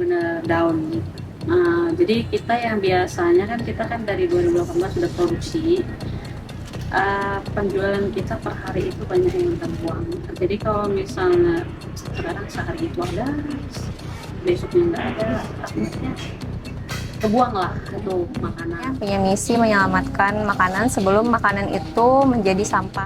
benar-benar down. Jadi kita yang biasanya kan kita kan dari 2018 sudah produksi, penjualan kita per hari itu banyak yang terbuang. Jadi kalau misalnya sekarang sehari itu ada, besoknya nggak ada, akhirnya kebuang lah itu makanan. Punya misi menyelamatkan makanan sebelum makanan itu menjadi sampah.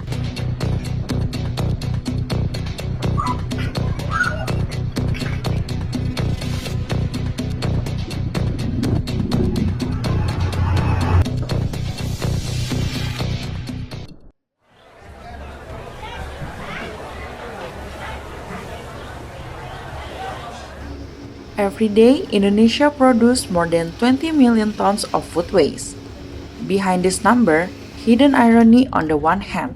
Every day, Indonesia produces more than 20 million tons of food waste. Behind this number, hidden irony on the one hand.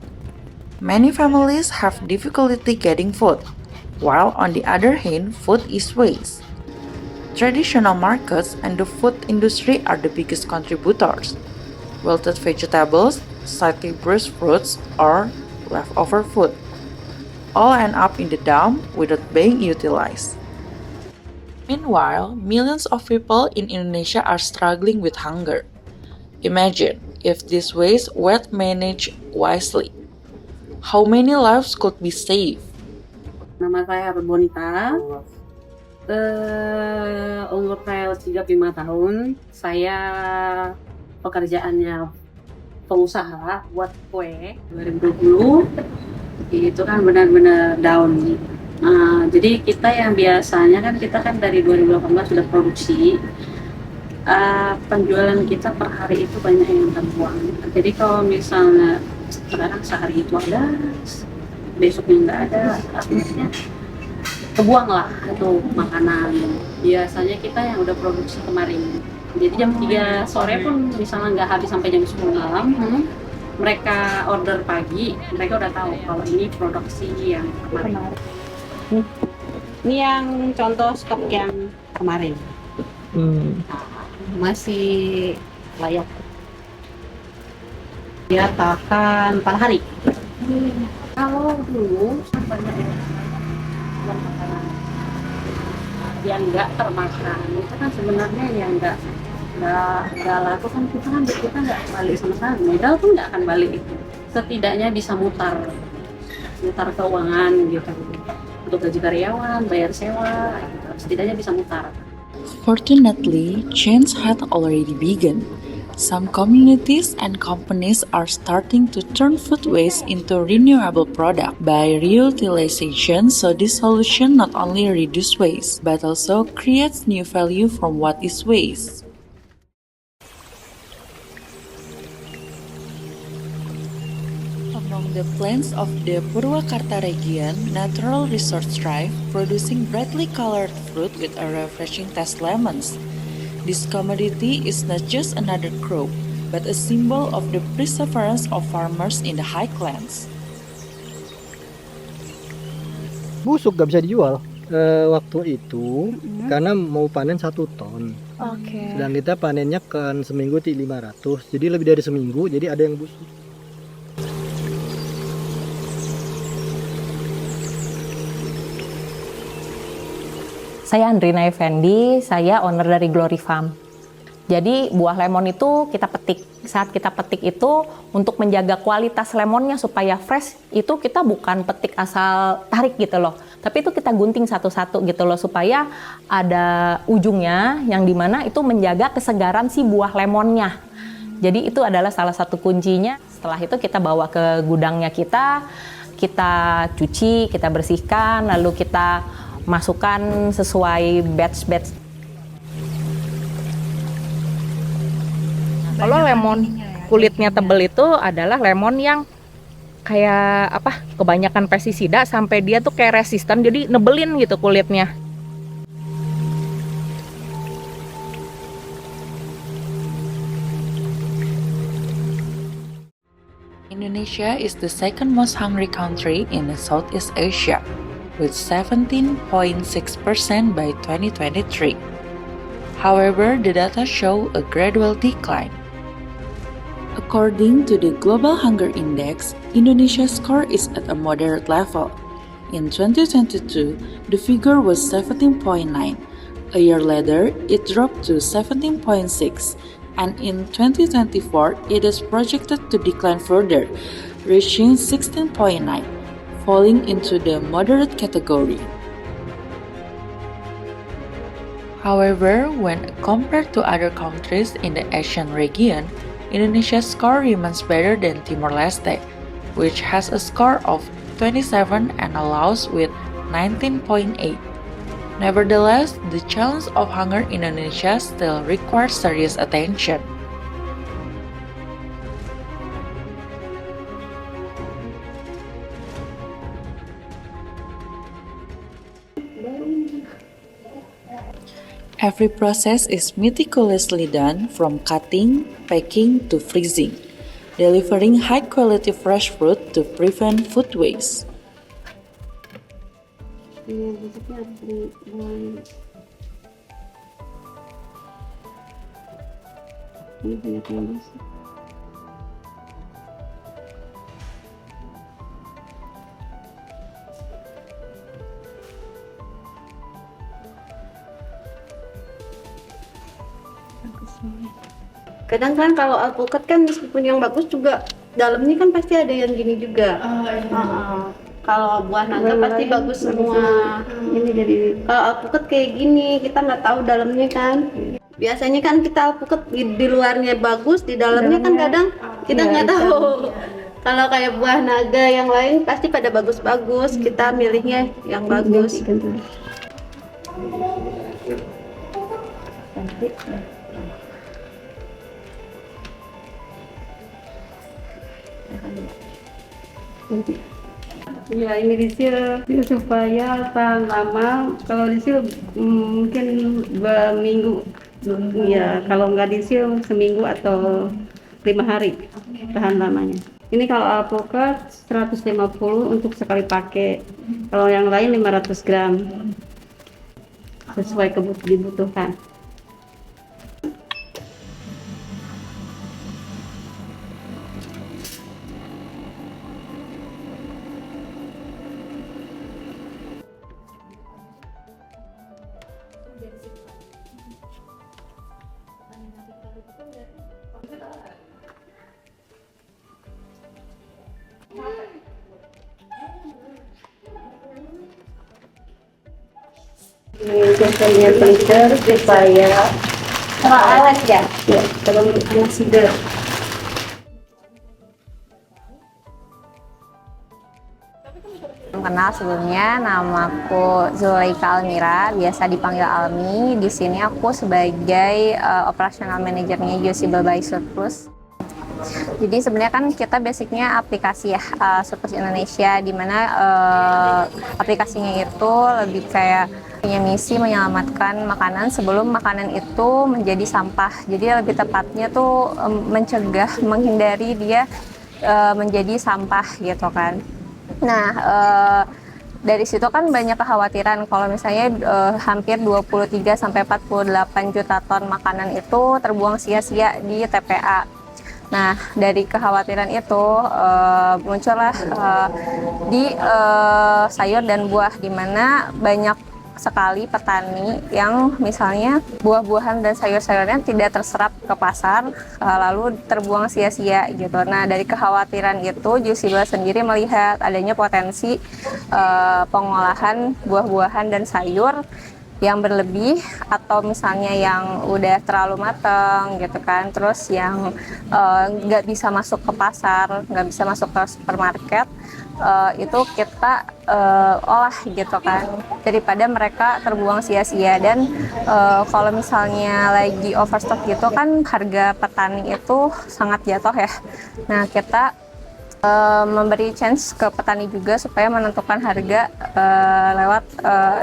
Many families have difficulty getting food, while on the other hand, food is waste. Traditional markets and the food industry are the biggest contributors. Wilted vegetables, slightly bruised fruits, or leftover food all end up in the dump without being utilized. Meanwhile, millions of people in Indonesia are struggling with hunger. Imagine if this waste were managed wisely. How many lives could be saved? Nama saya Bonita, umur saya 35 tahun. Saya pekerjaannya pengusaha buat kue. 2020 itu kan benar-benar down. Jadi kita yang biasanya kan kita kan dari 2018 sudah produksi, penjualan kita per hari itu banyak yang terbuang. Jadi kalau misalnya sekarang sehari itu ada, besoknya nggak ada, akhirnya kebuang lah itu makanan. Biasanya kita yang udah produksi kemarin, jadi jam 3 sore pun misalnya nggak habis sampai jam 10 malam, mereka order pagi, mereka udah tahu kalau ini produksi yang kemarin. Ini yang contoh stok yang kemarin. Masih layak. Dia tahan 4 hari. Kalau dulu banyak yang makanan yang nggak termakan, itu kan sebenarnya yang nggak laku kan kita nggak balik sama sekali. Modal pun nggak akan balik itu. Setidaknya bisa mutar keuangan gitu. Untuk gaji karyawan, bayar sewa, gitu. Setidaknya bisa mutar. Fortunately, change had already begun. Some communities and companies are starting to turn food waste into renewable product by reutilization, so this solution not only reduce waste, but also creates new value from what is waste. Among the plants of the Purwakarta region, natural resource thrive, producing brightly colored fruit with a refreshing taste lemons. This commodity is not just another crop, but a symbol of the perseverance of farmers in the highlands. Busuk gak bisa dijual waktu itu karena mau panen 1 ton. Oke. Sedang kita panennya kan seminggu 500, jadi lebih dari seminggu, jadi ada yang busuk. Saya Andrina Effendi, saya owner dari Glory Farm. Jadi buah lemon itu kita petik. Saat kita petik itu untuk menjaga kualitas lemonnya supaya fresh, itu kita bukan petik asal tarik gitu loh. Tapi itu kita gunting satu-satu gitu loh supaya ada ujungnya yang dimana itu menjaga kesegaran si buah lemonnya. Jadi itu adalah salah satu kuncinya. Setelah itu kita bawa ke gudangnya kita cuci, kita bersihkan, lalu kita masukkan sesuai batch. Kalau lemon kulitnya tebel itu adalah lemon yang kayak kebanyakan pestisida sampai dia tuh kayak resisten, jadi nebelin gitu kulitnya. Indonesia is the second most hungry country in Southeast Asia, with 17.6% by 2023. However, the data show a gradual decline. According to the Global Hunger Index, Indonesia's score is at a moderate level. In 2022, the figure was 17.9, A year later, it dropped to 17.6, and in 2024, it is projected to decline further, reaching 16.9, falling into the moderate category. However, when compared to other countries in the Asian region, Indonesia's score remains better than Timor-Leste, which has a score of 27 and Laos with 19.8. Nevertheless, the challenge of hunger in Indonesia still requires serious attention. Every process is meticulously done from cutting, packing to freezing, delivering high-quality fresh fruit to prevent food waste. Ini besoknya harus dibuang. Ini banyak yang busuk. Kadang kan kalau alpukat kan meskipun yang bagus juga dalamnya kan pasti ada yang gini juga. Kalau buah naga pasti bagus semua. Ini dari Kalau alpukat kayak gini kita nggak tahu dalamnya kan. Biasanya kan kita alpukat di luarnya bagus, di dalamnya kan kadang kita nggak tahu. Kalau kayak buah naga yang lain pasti pada bagus-bagus, kita milihnya yang bagus. Ya, ini disil supaya tahan lama. Kalau disil mungkin 2 minggu. Ya, kalau nggak disil seminggu atau 5 hari tahan lamanya. Ini kalau alpukat 150 untuk sekali pakai. Kalau yang lain 500 gram. Sesuai dibutuhkan. Ini biasanya filter supaya Alat ya. kalau anak segar. Kenal sebelumnya, namaku Zulaika Almira, biasa dipanggil Almi. Di sini aku sebagai operational manajernya Yosibel by Surplus. Jadi sebenarnya kan kita basicnya aplikasi ya, Surplus Indonesia, di mana aplikasinya itu lebih kayak punya misi menyelamatkan makanan sebelum makanan itu menjadi sampah. Jadi lebih tepatnya tuh mencegah, menghindari dia menjadi sampah gitu kan. Nah, dari situ kan banyak kekhawatiran kalau misalnya hampir 23-48 juta ton makanan itu terbuang sia-sia di TPA. Nah, dari kekhawatiran itu muncullah di sayur dan buah, di mana banyak sekali petani yang misalnya buah-buahan dan sayur-sayurnya tidak terserap ke pasar, lalu terbuang sia-sia gitu. Nah, dari kekhawatiran itu Jusibel sendiri melihat adanya potensi pengolahan buah-buahan dan sayur yang berlebih, atau misalnya yang udah terlalu matang gitu kan, terus yang nggak bisa masuk ke pasar, nggak bisa masuk ke supermarket, itu kita olah gitu kan, daripada mereka terbuang sia-sia. Dan kalau misalnya lagi overstock gitu kan, harga petani itu sangat jatuh ya. Nah, kita memberi chance ke petani juga supaya menentukan harga lewat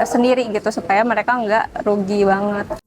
sendiri gitu, supaya mereka nggak rugi banget.